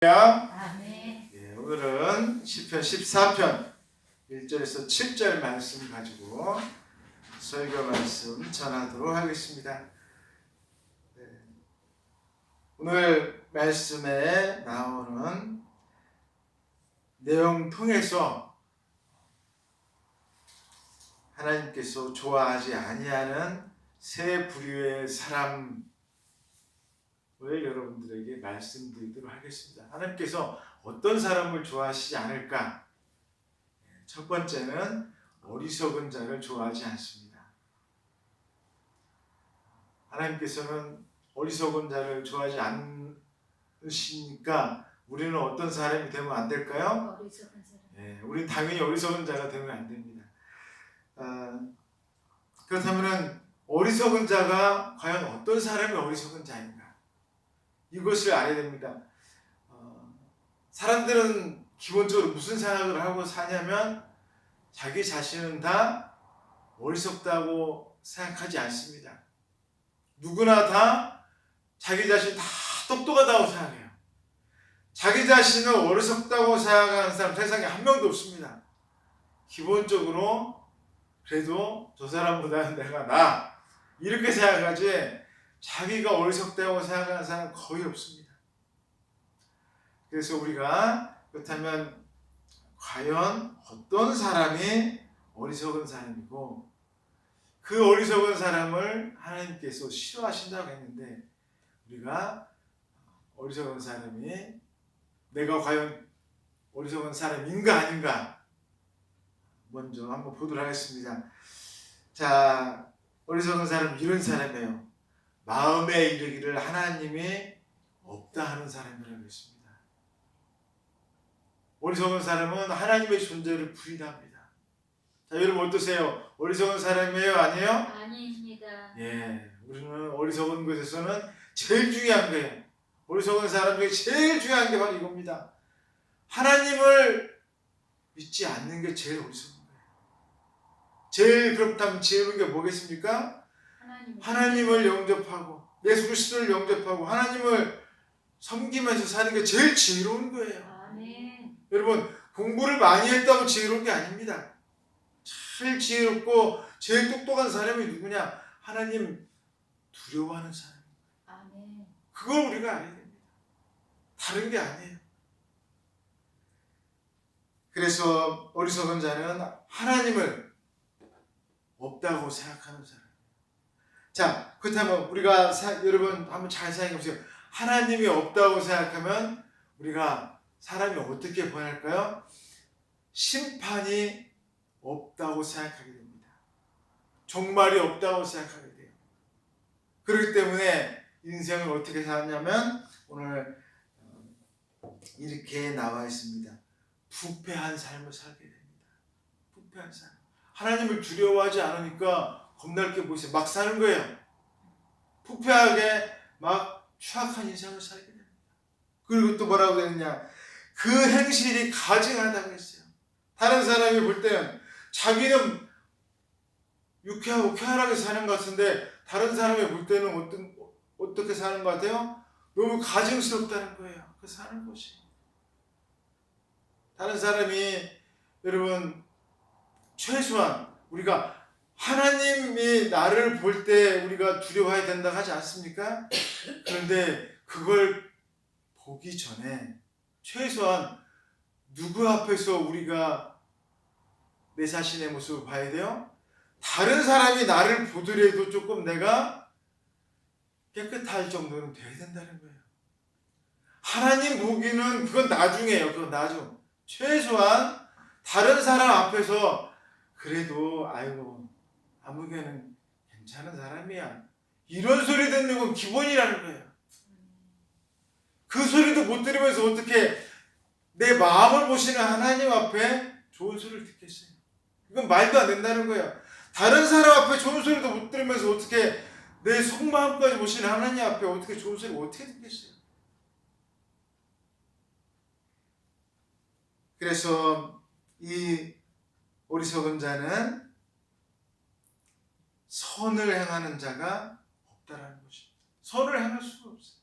아멘. 예, 오늘은 시편 14편 1절에서 7절 말씀 가지고 설교 말씀 전하도록 하겠습니다. 네, 오늘 말씀에 나오는 내용 통해서 하나님께서 좋아하지 아니하는 세 부류의 사람을 여러분들에게 말씀드리도록 하겠습니다. 하나님께서 어떤 사람을 좋아하시지 않을까? 첫 번째는 어리석은 자를 좋아하지 않습니다. 하나님께서는 어리석은 자를 좋아하지 않으시니까 우리는 어떤 사람이 되면 안 될까요? 어리석은 사람. 우리는 당연히 어리석은 자가 되면 안 됩니다. 그렇다면 어리석은 자가 과연 어떤 사람이 어리석은 자인가? 이것을 알아야 됩니다. 사람들은 기본적으로 무슨 생각을 하고 사냐면 자기 자신은 다 어리석다고 생각하지 않습니다. 누구나 다 자기 자신 다 똑똑하다고 생각해요. 자기 자신을 어리석다고 생각하는 사람 세상에 한 명도 없습니다. 기본적으로 그래도 저 사람보다는 내가 나 이렇게 생각하지 자기가 어리석다고 생각하는 사람은 거의 없습니다. 그래서 우리가 그렇다면 과연 어떤 사람이 어리석은 사람이고 그 어리석은 사람을 하나님께서 싫어하신다고 했는데 우리가 어리석은 사람이 내가 과연 어리석은 사람인가 아닌가 먼저 한번 보도록 하겠습니다. 자, 어리석은 사람은 이런 사람이에요. 마음에 이르기를 하나님이 없다 하는 사람이라고 했습니다. 어리석은 사람은 하나님의 존재를 부인합니다. 자, 여러분 어떠세요? 어리석은 사람이에요? 아니에요? 아닙니다. 우리는 어리석은 것에서는 제일 중요한 거예요. 어리석은 사람 중에 제일 중요한 게 바로 이겁니다. 하나님을 믿지 않는 게 제일 어리석은 거예요. 제일 그렇다면 지혜로운 게 뭐겠습니까? 하나님을 영접하고 예수 그리스도를 영접하고 하나님을 섬기면서 사는 게 제일 지혜로운 거예요. 아멘. 여러분 공부를 많이 했다고 지혜로운 게 아닙니다. 제일 지혜롭고 제일 똑똑한 사람이 누구냐? 하나님 두려워하는 사람. 아멘. 그걸 우리가 알아야 됩니다. 다른 게 아니에요. 그래서 어리석은 자는 하나님을 없다고 생각하는 사람. 자, 그렇다면 우리가 여러분 한번 잘 생각해 보세요. 하나님이 없다고 생각하면 우리가 사람이 어떻게 변할까요? 심판이 없다고 생각하게 됩니다. 종말이 없다고 생각하게 돼요. 그렇기 때문에 인생을 어떻게 사냐면 오늘 이렇게 나와 있습니다. 부패한 삶을 살게 됩니다. 부패한 삶. 하나님을 두려워하지 않으니까 겁날 게 뭐있어요? 막 사는 거예요. 부패하게 막 추악한 인생을 살게 됩니다. 그리고 또 뭐라고 되느냐? 그 행실이 가증하다고 했어요. 다른 사람이 볼 때는 자기는 유쾌하고 쾌활하게 사는 것 같은데 다른 사람이 볼 때는 어떻게 사는 것 같아요? 너무 가증스럽다는 거예요. 그 사는 것이. 다른 사람이 여러분 최소한 우리가 하나님이 나를 볼 때 우리가 두려워해야 된다고 하지 않습니까? 그런데 그걸 보기 전에 최소한 누구 앞에서 우리가 내 자신의 모습을 봐야 돼요? 다른 사람이 나를 보더라도 조금 내가 깨끗할 정도는 돼야 된다는 거예요. 하나님 보기는 그건 나중이에요. 그건 나중. 최소한 다른 사람 앞에서 그래도 아이고 아무개는 괜찮은 사람이야. 이런 소리 듣는 건 기본이라는 거예요. 그 소리도 못 들으면서 어떻게 내 마음을 보시는 하나님 앞에 좋은 소리를 듣겠어요? 이건 말도 안 된다는 거예요. 다른 사람 앞에 좋은 소리도 못 들으면서 어떻게 내 속마음까지 보시는 하나님 앞에 어떻게 좋은 소리를 어떻게 듣겠어요? 그래서 이 어리석은 자는 선을 행하는 자가 없다라는 것입니다. 선을 행할 수가 없어요.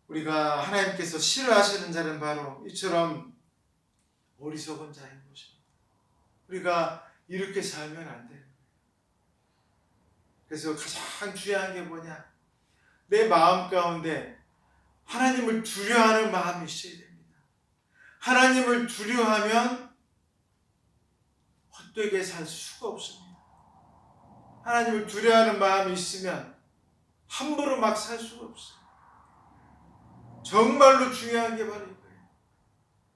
우리가 하나님께서 싫어하시는 자는 바로 이처럼 어리석은 자인 것입니다. 우리가 이렇게 살면 안 돼요. 그래서 가장 중요한 게 뭐냐? 내 마음 가운데 하나님을 두려워하는 마음이 있어야 됩니다. 하나님을 두려워하면 헛되게 살 수가 없습니다. 하나님을 두려워하는 마음이 있으면 함부로 막 살 수가 없어요. 정말로 중요한 게 바로 이거예요.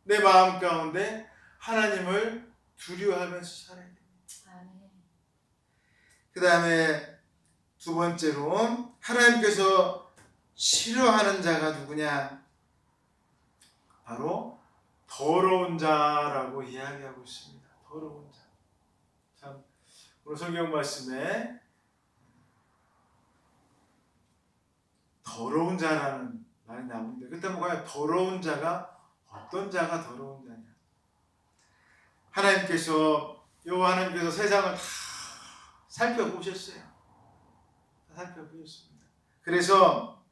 내 마음 가운데 하나님을 두려워하면서 살아야 됩니다. 그 다음에 두 번째로 하나님께서 싫어하는 자가 누구냐? 바로 더러운 자라고 이야기하고 있습니다. 더러운 자. 참 오늘 성경 말씀에 더러운 자라는 말이 나오는데 그렇다면 과연 더러운 자가 어떤 자가 더러운 자냐? 하나님께서 세상을 다 살펴보셨어요. 살펴보셨습니다. 그래서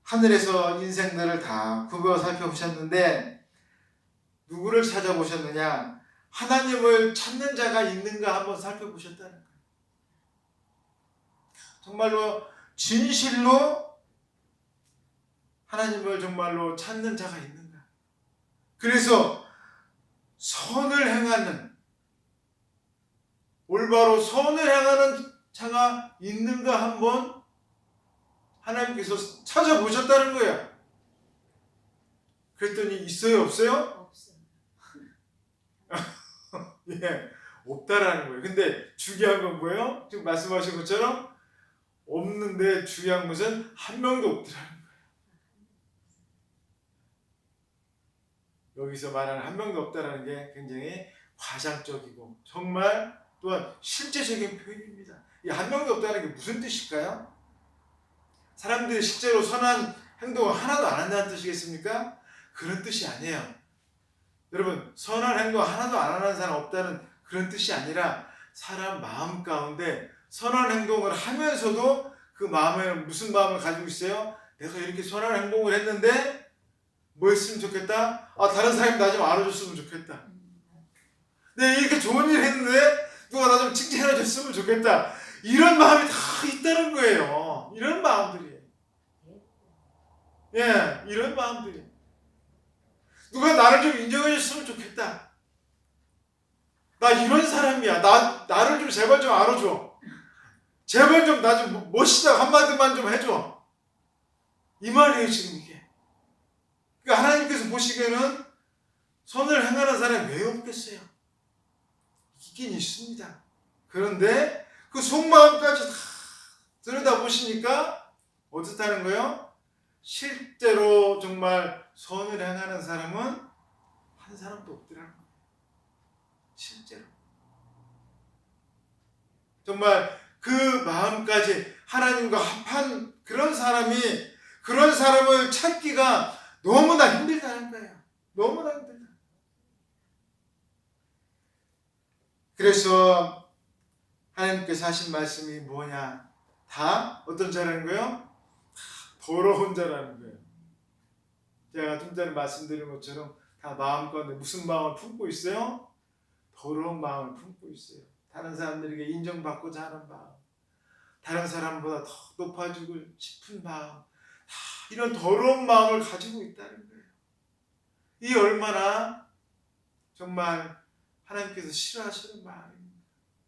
하늘에서 인생들을 다 굽어 살펴보셨는데 누구를 찾아보셨느냐? 하나님을 찾는 자가 있는가 한번 살펴보셨다는 거예요. 정말로 진실로 하나님을 정말로 찾는 자가 있는가? 그래서 선을 행하는 올바로 선을 행하는 자가 있는가 한번 하나님께서 찾아보셨다는 거야. 그랬더니 있어요, 없어요? 없어요. 예, 없다라는 거예요. 근데 중요한 건 뭐예요? 지금 말씀하신 것처럼 없는데 중요한 것은 한 명도 없더라는 거예요. 여기서 말하는 한 명도 없다라는 게 굉장히 과장적이고 정말 또한 실제적인 표현입니다. 이 한 명도 없다는 게 무슨 뜻일까요? 사람들이 실제로 선한 행동을 하나도 안 한다는 뜻이겠습니까? 그런 뜻이 아니에요. 여러분, 선한 행동 하나도 안 하는 사람 없다는 그런 뜻이 아니라 사람 마음 가운데 선한 행동을 하면서도 그 마음에는 무슨 마음을 가지고 있어요? 내가 이렇게 선한 행동을 했는데 뭐 했으면 좋겠다? 다른 사람이 나 좀 알아줬으면 좋겠다. 내가 이렇게 좋은 일 했는데 누가 나 좀 칭찬해 줬으면 좋겠다. 이런 마음이 다 있다는 거예요. 이런 마음들이에요. 예, 이런 마음들이에요. 누가 나를 좀 인정해 줬으면 좋겠다. 나 이런 사람이야. 나를 좀 제발 좀 알아줘. 제발 좀 나 좀 멋있다 한마디만 좀 해줘. 이 말이에요 지금 이게. 그러니까 하나님께서 보시기에는 선을 행하는 사람이 왜 없겠어요? 있긴 있습니다. 그런데 그 속마음까지 다 들여다보시니까 어떻다는 거예요? 실제로 정말 선을 행하는 사람은 한 사람도 없더라는 거예요. 실제로. 정말 그 마음까지 하나님과 합한 그런 사람을 찾기가 너무나 힘들다는 거예요. 너무나 힘들다. 그래서 하나님께서 하신 말씀이 뭐냐? 다 어떤 자라는 거예요? 더러운 자라는 거예요. 제가 좀 전에 말씀드린 것처럼 다 마음 가운데 무슨 마음을 품고 있어요? 더러운 마음을 품고 있어요. 다른 사람들에게 인정받고자 하는 마음, 다른 사람보다 더 높아지고 싶은 마음, 다 이런 더러운 마음을 가지고 있다는 거예요. 이 얼마나 정말 하나님께서 싫어하시는 마음입니다.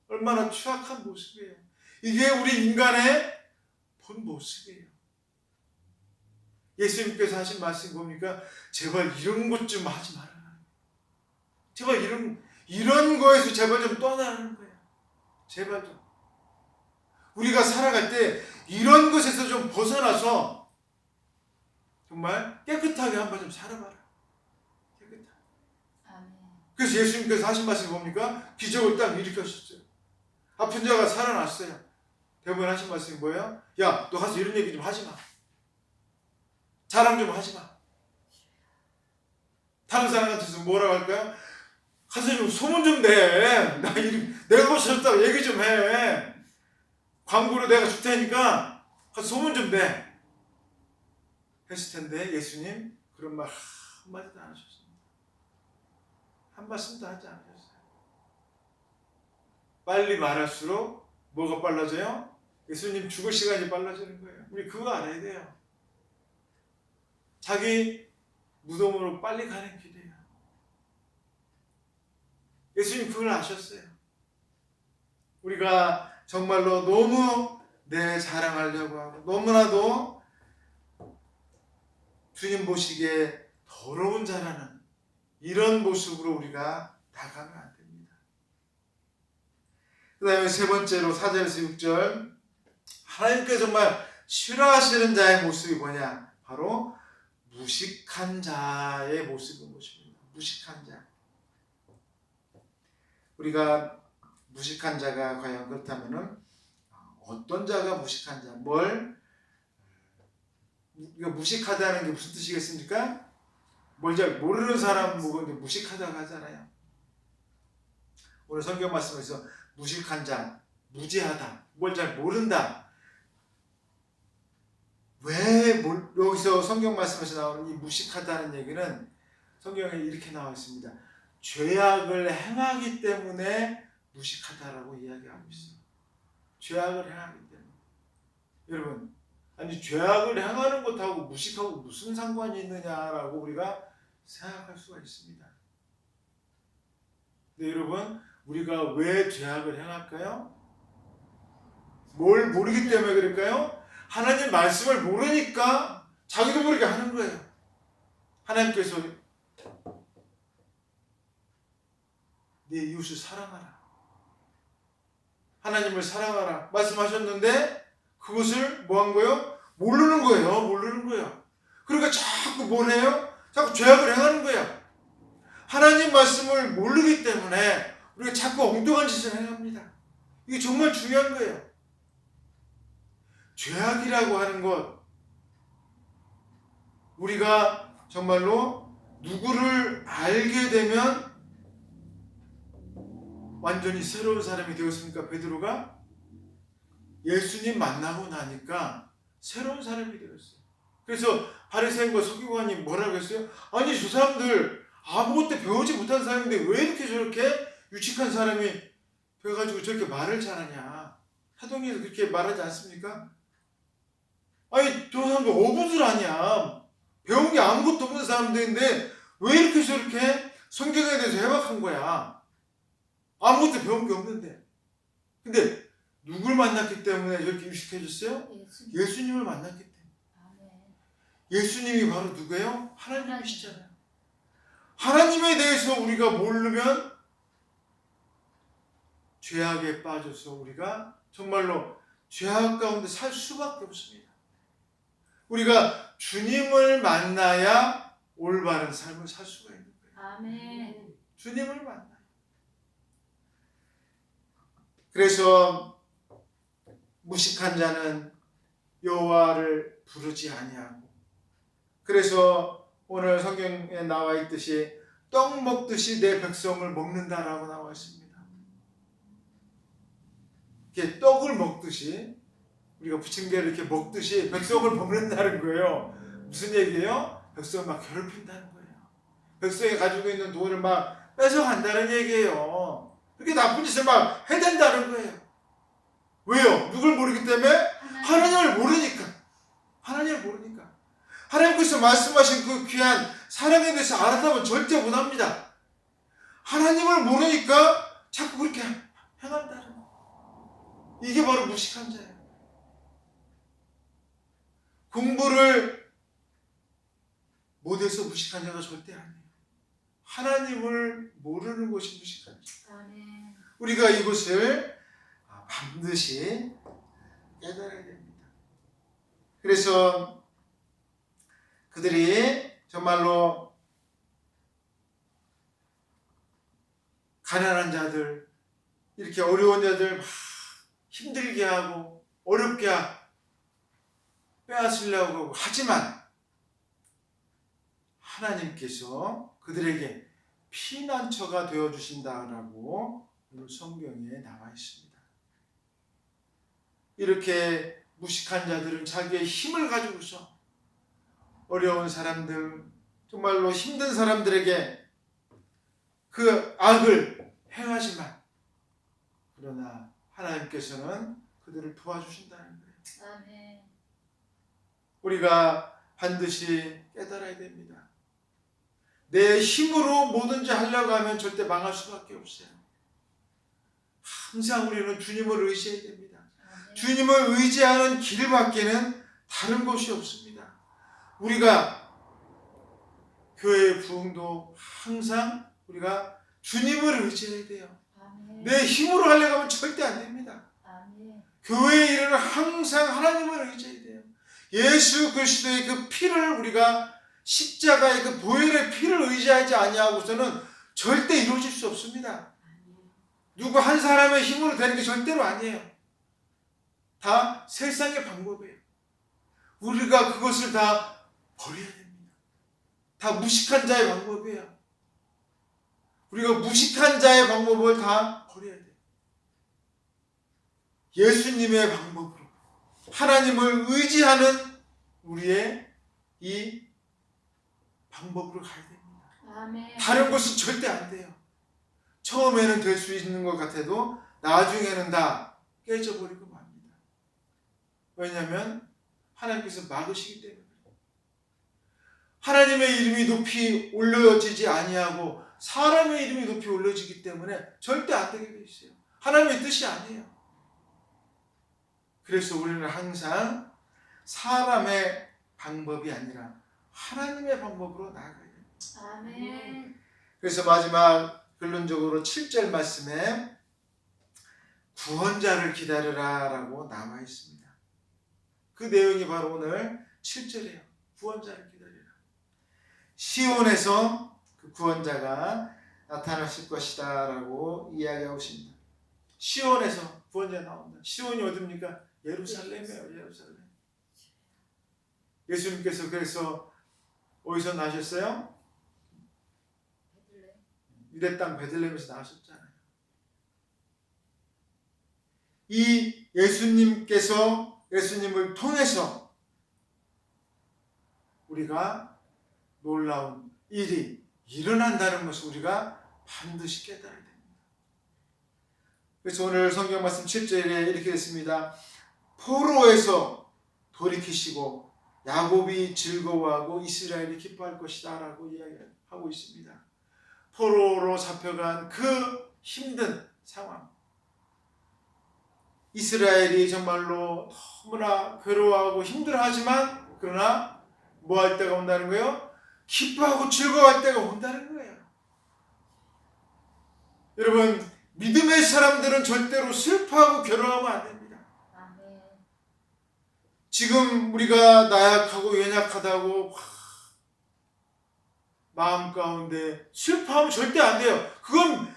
얼마나 추악한 모습이에요. 이게 우리 인간의 본 모습이에요. 예수님께서 하신 말씀 보니까 제발 이런 것 좀 하지 말아라. 제발 이런 거에서 제발 좀 떠나라는 거예요. 제발 좀. 우리가 살아갈 때 이런 것에서 좀 벗어나서 정말 깨끗하게 한번 좀 살아봐라. 깨끗하게. 아멘. 그래서 예수님께서 하신 말씀이 뭡니까? 기적을 딱 일으켰었어요. 아픈 자가 살아났어요. 대부분 하신 말씀이 뭐예요? 야, 너 가서 이런 얘기 좀 하지 마. 자랑 좀 하지 마. 다른 사람한테서 뭐라고 할까요? 가서 좀 소문 좀 내. 내가 고쳤다고 얘기 좀 해. 광고로 내가 줄 테니까 가서 소문 좀 내. 했을 텐데 예수님 그런 말 한마디도 안 하셨습니다. 한 말씀도 하지 않으셨어요. 빨리 말할수록 뭐가 빨라져요? 예수님 죽을 시간이 빨라지는 거예요. 우리 그거 알아야 돼요. 자기 무덤으로 빨리 가는 길이에요. 예수님 그걸 아셨어요. 우리가 정말로 너무 내 자랑하려고 하고 너무나도 주님 보시기에 더러운 자라는 이런 모습으로 우리가 나가면 안 됩니다. 그 다음에 세 번째로 4절에서 6절 하나님께서 정말 싫어하시는 자의 모습이 뭐냐? 바로 무식한 자의 모습인 것입니다. 무식한 자. 우리가 무식한 자가 과연 그렇다면은 어떤 자가 무식한 자? 이거 무식하다는 게 무슨 뜻이겠습니까? 뭘 잘 모르는 사람 보고 무식하다고 하잖아요. 오늘 성경 말씀에서 무식한 자, 무지하다, 뭘 잘 모른다. 여기서 성경 말씀에서 나오는 이 무식하다는 얘기는 성경에 이렇게 나와 있습니다. 죄악을 행하기 때문에 무식하다라고 이야기하고 있어요. 죄악을 행하기 때문에. 여러분, 아니 죄악을 행하는 것하고 무식하고 무슨 상관이 있느냐라고 우리가 생각할 수가 있습니다. 근데 여러분, 우리가 왜 죄악을 행할까요? 뭘 모르기 때문에 그럴까요? 하나님 말씀을 모르니까 자기도 모르게 하는 거예요. 하나님께서 네 이웃을 사랑하라, 하나님을 사랑하라 말씀하셨는데 그것을 뭐 한 거예요? 모르는 거예요. 그러니까 자꾸 뭘 해요? 자꾸 죄악을 행하는 거야. 하나님 말씀을 모르기 때문에 우리가 자꾸 엉뚱한 짓을 행합니다. 이게 정말 중요한 거예요. 죄악이라고 하는 것, 우리가 정말로 누구를 알게 되면 완전히 새로운 사람이 되었습니까? 베드로가 예수님 만나고 나니까 새로운 사람이 되었어요. 그래서 바리새인과 서기관이 뭐라고 했어요? 아니 저 사람들 아무것도 배우지 못한 사람인데 왜 이렇게 저렇게 유식한 사람이 돼가지고 저렇게 말을 잘하냐. 사도행전에서 그렇게 말하지 않습니까? 아니 저 사람들 어부들 아니야. 배운 게 아무것도 없는 사람들인데 왜 이렇게 저렇게 성경에 대해서 해박한 거야. 아무것도 배운 게 없는데. 근데 누굴 만났기 때문에 저렇게 유식해졌어요? 예수님을 만났기 때문에. 예수님이 바로 누구예요? 하나님이시잖아요. 하나님에 대해서 우리가 모르면 죄악에 빠져서 우리가 정말로 죄악 가운데 살 수밖에 없습니다. 우리가 주님을 만나야 올바른 삶을 살 수가 있는 거예요. 아멘. 주님을 만나요. 그래서 무식한 자는 여호와를 부르지 아니하고, 그래서 오늘 성경에 나와 있듯이 떡 먹듯이 내 백성을 먹는다라고 나와 있습니다. 이렇게 떡을 먹듯이, 우리가 부침개를 이렇게 먹듯이 백성을 먹는다는 거예요. 무슨 얘기예요? 백성을 막 괴롭힌다는 거예요. 백성이 가지고 있는 돈을 막 뺏어간다는 얘기예요. 그렇게 나쁜 짓을 막 해댄다는 거예요. 왜요? 누굴 모르기 때문에? 하나님을 모르니까. 하나님을 모르니까. 하나님께서 말씀하신 그 귀한 사랑에 대해서 알았다면 절대 못합니다. 하나님을 모르니까 자꾸 그렇게 행한다는 거예요. 이게 바로 무식한 자예요. 공부를 못해서 무식한 자가 절대 아니에요. 하나님을 모르는 것이 무식한 자. 아멘. 우리가 이것을 반드시 깨달아야 됩니다. 그래서 그들이 정말로 가난한 자들, 이렇게 어려운 자들 막 힘들게 하고 어렵게 빼앗으려고 하고, 하지만 하나님께서 그들에게 피난처가 되어주신다라고 오늘 성경에 나와 있습니다. 이렇게 무식한 자들은 자기의 힘을 가지고서 어려운 사람들, 정말로 힘든 사람들에게 그 악을 행하지만 그러나 하나님께서는 그들을 도와주신다는 거예요. 아멘. 우리가 반드시 깨달아야 됩니다. 내 힘으로 뭐든지 하려고 하면 절대 망할 수밖에 없어요. 항상 우리는 주님을 의지해야 됩니다. 아멘. 주님을 의지하는 길밖에는 다른 곳이 없습니다. 우리가 교회의 부흥도 항상 우리가 주님을 의지해야 돼요. 아멘. 내 힘으로 하려고 하면 절대 안 됩니다. 아멘. 교회의 일은 항상 하나님을 의지해야 돼요. 예수 그리스도의 그 피를 우리가 십자가의 그 보혈의 피를 의지하지 아니하고서는 절대 이루어질 수 없습니다. 누구 한 사람의 힘으로 되는 게 절대로 아니에요. 다 세상의 방법이에요. 우리가 그것을 다 버려야 됩니다. 다 무식한 자의 방법이에요. 우리가 무식한 자의 방법을 다 버려야 돼요. 예수님의 방법으로 하나님을 의지하는 우리의 이 방법으로 가야 됩니다. 아멘. 다른 것은 절대 안 돼요. 처음에는 될 수 있는 것 같아도 나중에는 다 깨져버리고 맙니다. 왜냐하면 하나님께서 막으시기 때문에. 하나님의 이름이 높이 올려지지 아니하고 사람의 이름이 높이 올려지기 때문에 절대 안 되게 돼 있어요. 하나님의 뜻이 아니에요. 그래서 우리는 항상 사람의 방법이 아니라 하나님의 방법으로 나아가야 돼요. 아멘. 그래서 마지막 결론적으로 7절 말씀에 구원자를 기다려라 라고 나와 있습니다. 그 내용이 바로 오늘 7절이에요. 구원자를 기다려라. 시온에서 그 구원자가 나타나실 것이다 라고 이야기하고 있습니다. 시온에서 구원자 나온다. 시온이 어딥니까? 예루살렘이에요. 예루살렘. 예수님께서 그래서 어디서 나셨어요? 유대 땅 베들레헴에서 나셨잖아요. 이 예수님을 통해서 우리가 놀라운 일이 일어난다는 것을 우리가 반드시 깨달아야 됩니다. 그래서 오늘 성경 말씀 7절에 이렇게 됐습니다. 포로에서 돌이키시고 야곱이 즐거워하고 이스라엘이 기뻐할 것이다 라고 이야기하고 있습니다. 포로로 잡혀간 그 힘든 상황, 이스라엘이 정말로 너무나 괴로워하고 힘들어하지만 그러나 뭐 할 때가 온다는 거예요? 기뻐하고 즐거워할 때가 온다는 거예요. 여러분, 믿음의 사람들은 절대로 슬퍼하고 괴로워하면 안 됩니다. 아멘. 지금 우리가 나약하고 연약하다고 마음 가운데 슬퍼하면 절대 안 돼요. 그건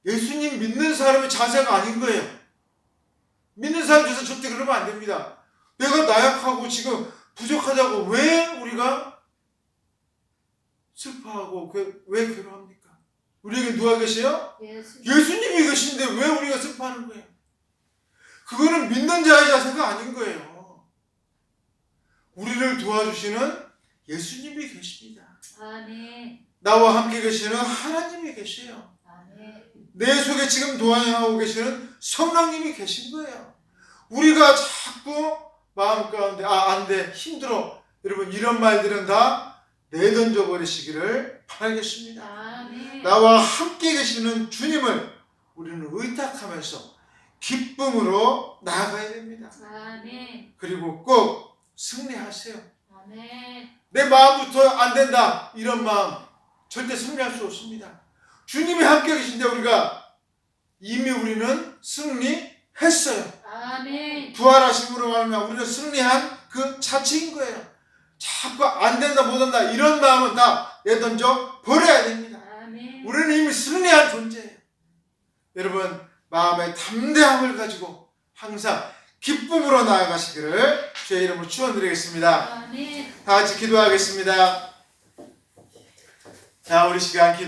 예수님 믿는 사람의 자세가 아닌 거예요. 믿는 사람 중에서 절대 그러면 안 됩니다. 내가 나약하고 지금 부족하다고 왜 우리가 슬퍼하고 왜 괴로워합니까? 우리에게 누가 계세요? 예수님이 계신데 왜 우리가 슬퍼하는 거예요? 그거는 믿는 자의 자세가 아닌 거예요. 우리를 도와주시는 예수님이 계십니다. 아멘. 나와 함께 계시는 하나님이 계세요. 아멘. 내 속에 지금 동행하고 계시는 성령님이 계신 거예요. 우리가 자꾸 마음 가운데 안 돼, 힘들어, 여러분 이런 말들은 다 내던져 버리시기를 바라겠습니다. 아멘. 나와 함께 계시는 주님을 우리는 의탁하면서 기쁨으로 나아가야 됩니다. 아멘. 그리고 꼭 승리하세요. 아멘. 내 마음부터 안 된다 이런 마음 절대 승리할 수 없습니다. 주님이 함께 계신데 이미 우리는 승리했어요. 아멘. 부활하심으로 말하면 우리는 승리한 그 자체인 거예요. 자꾸 안 된다 못한다 이런 마음은 다 내던져 버려야 됩니다. 아멘. 우리는 이미 승리한 존재예요. 여러분 마음의 담대함을 가지고 항상 기쁨으로 나아가시기를 주의 이름으로 축원드리겠습니다. 아멘. 다 같이 기도하겠습니다. 자, 우리 시간